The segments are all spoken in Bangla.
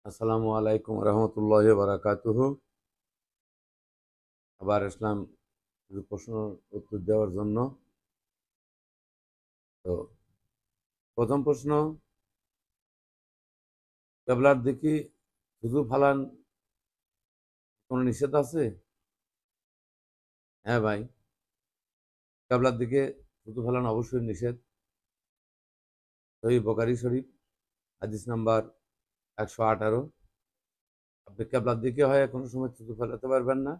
আসসালামু আলাইকুম রহমতুল্লাহ বারাকাতুহু। আবার আসলাম কিছু প্রশ্ন উত্তর দেওয়ার জন্য। তো প্রথম প্রশ্ন, কেবলার দিকে শুধু ফালান কোনো নিষেধ আছে? হ্যাঁ ভাই, কেবলার দিকে শুধু ফালান অবশ্যই নিষেধ। সহিহ বুখারী শরীফ হাদিস নাম্বার 118। আপনি কেবলার দিকে হয় কোনো সময় থুতু ফেলাতে পারবেন না।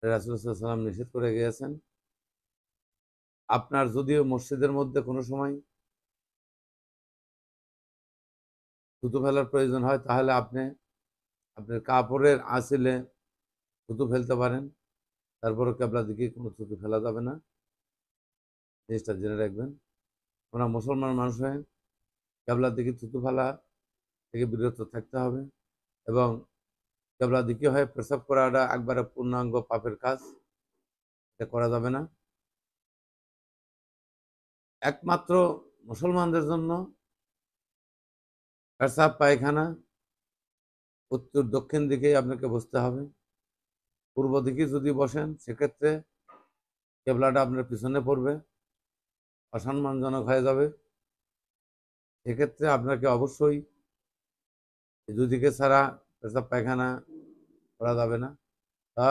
রাসূলুল্লাহ সাল্লাল্লাহু আলাইহি ওয়াসাল্লাম নিষেধ করে গিয়েছেন। আপনার যদিও মসজিদের মধ্যে কোনো সময় থুতু ফেলার প্রয়োজন হয়, তাহলে আপনি আপনার কাপড়ের আঁচলে থুতু ফেলতে পারেন। তারপরে কেবলার দিকে কোনো থুতু ফেলা যাবে না, জিনিসটা জেনে রাখবেন। আমরা মুসলমান মানুষ হয়ে কেবলার দিকে থুতু ফেলা থেকে বিরত থাকতে হবে। এবং কেবলার দিকে হয়ে প্রস্রাব করাটা একবারে পূর্ণাঙ্গ পাপের কাজ, এটা করা যাবে না। একমাত্র মুসলমানদের জন্য প্রস্রাব পায়খানা উত্তর দক্ষিণ দিকেই আপনাকে বসতে হবে। পূর্ব দিকে যদি বসেন, সেক্ষেত্রে কেবলাটা আপনার পিছনে পড়বে, অসম্মানজনক হয়ে যাবে। সেক্ষেত্রে আপনাকে অবশ্যই দুদিকে ছাড়া পেশাব পায়খানা করা যাবে না। তা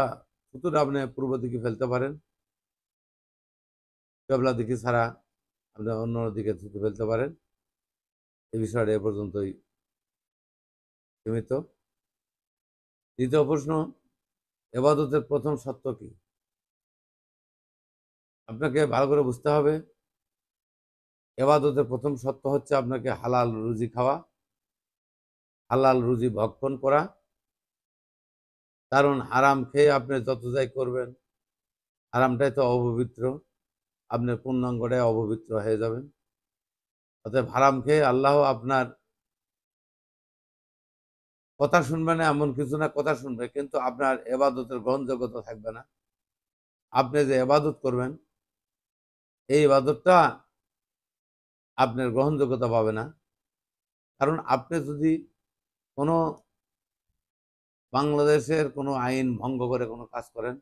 থুতুটা আপনি পূর্ব দিকে ফেলতে পারেন, কেবলা দিকে ছাড়া আপনি অন্য দিকে থুতু ফেলতে পারেন। এই বিষয়টা এ পর্যন্তই সীমিত। দ্বিতীয় প্রশ্ন, এবাদতের প্রথম শর্ত কি? আপনাকে ভালো করে বুঝতে হবে, এবাদতের প্রথম শর্ত হচ্ছে আপনাকে হালাল রুজি খাওয়া, হালাল রুজি ভক্ষণ করা। কারণ হারাম খেয়ে আপনি যত যাই করবেন, হারামটাই তো অপবিত্র, আপনার পূর্ণাঙ্গটাই অপবিত্র হয়ে যাবেন। অতএব হারাম খেয়ে আল্লাহ আপনার কথা শুনবে না এমন কিছু না, কথা শুনবে, কিন্তু আপনার এবাদতের গ্রহণযোগ্যতা থাকবে না। আপনি যে এবাদত করবেন, এই এবাদতটা আপনার গ্রহণযোগ্যতা পাবে না। কারণ আপনি যদি কোনো বাংলাদেশের কোনো আইন ভঙ্গ করে কোনো কাজ করেন,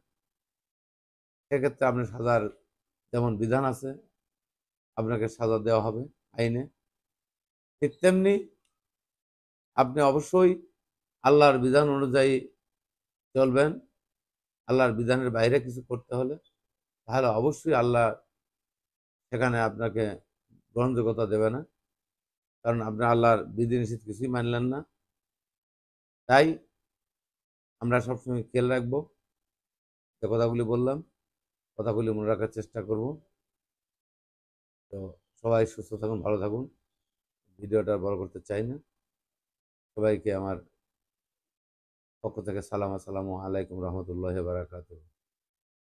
সেক্ষেত্রে আপনার সাজার যেমন বিধান আছে, আপনাকে সাজা দেওয়া হবে আইনে। ঠিক তেমনি আপনি অবশ্যই আল্লাহর বিধান অনুযায়ী চলবেন। আল্লাহর বিধানের বাইরে কিছু করতে হলে, তাহলে অবশ্যই আল্লাহ সেখানে আপনাকে গ্রহণযোগ্যতা দেবে না। কারণ আপনি আল্লাহর বিধিনিষেধ কিছুই মানলেন না। তাই আমরা সবসময় খেয়াল রাখবো, যে কথাগুলি বললাম, কথাগুলি মনে রাখার চেষ্টা করব। তো সবাই সুস্থ থাকুন, ভালো থাকুন। ভিডিওটা বড় করতে চাই না। সবাইকে আমার পক্ষ থেকে সালাম, আসসালামু আলাইকুম রহমতুল্লাহ বারাকাতুহু।